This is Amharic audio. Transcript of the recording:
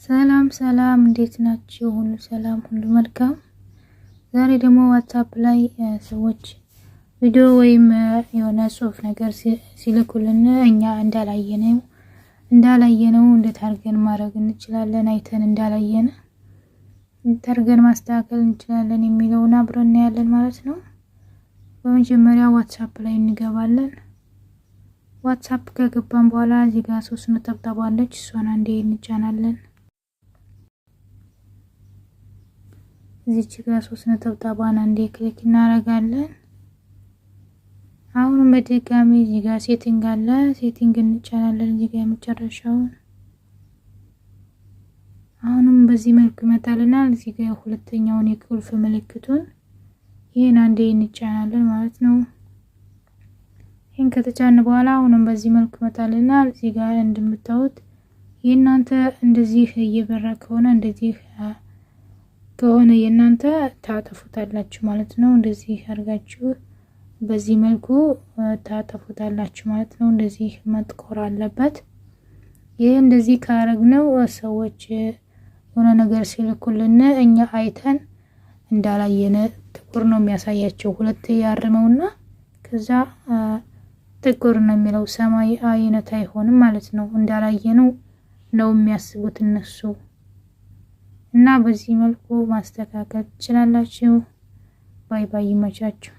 ሰላም ሰላም እንዴት ናችሁ? ሁሉ ሰላም ሁሉ መልካም። ዛሬ ደግሞ ዋትስአፕ ላይ ሰዎች ቪዲዮ ወይም የሆነ ጽሁፍ ነገር ሲልኩልን እኛ እንዳላየነው እንዴት አድርገን ማድረግ እንችላለን፣ አይተን እንዳላየነ ተርገን ማስተካከል እንችላለን የሚለውን አብረን እናያለን ማለት ነው። በመጀመሪያ ዋትስአፕ ላይ እንገባለን። ዋትስአፕ ከገባን በኋላ እዚህ ጋር 3 ነጠብጣብ አለች፣ እሷን አንዴ እንጫናለን። እዚች ጋር 3 ነጠብጣቧን አንዴ ክሊክ እናደርጋለን። አሁን በድጋሚ እዚህ ጋር ሴቲንግ አለ፣ ሴቲንግ እንጫናለን። እዚህ ጋር መጨረሻውን አሁንም በዚህ መልኩ ይመጣልናል። እዚህ ጋር ሁለተኛውን የቁልፍ ምልክቱን ይሄን አንዴ እንጫናለን ማለት ነው። ይሄን ከተጫነ በኋላ አሁንም በዚህ መልኩ ይመጣልናል። እዚህ ጋር እንደምታዩት የእናንተ እንደዚህ እየበራ ከሆነ እንደዚህ ከሆነ የእናንተ ታጠፉታላችሁ ማለት ነው። እንደዚህ አድርጋችሁ በዚህ መልኩ ታጠፉታላችሁ ማለት ነው። እንደዚህ መጥቆር አለበት። ይሄ እንደዚህ ካረግነው ሰዎች የሆነ ነገር ሲልኩልን እኛ አይተን እንዳላየነ ጥቁር ነው የሚያሳያቸው። ሁለት ያርመውና ከዛ ጥቁር ነው የሚለው ሰማይ አይነት አይሆንም ማለት ነው። እንዳላየነው ነው የሚያስቡት እነሱ። እና በዚህ መልኩ ማስተካከል ትችላላችሁ። ባይ ባይ፣ ይመቻችሁ።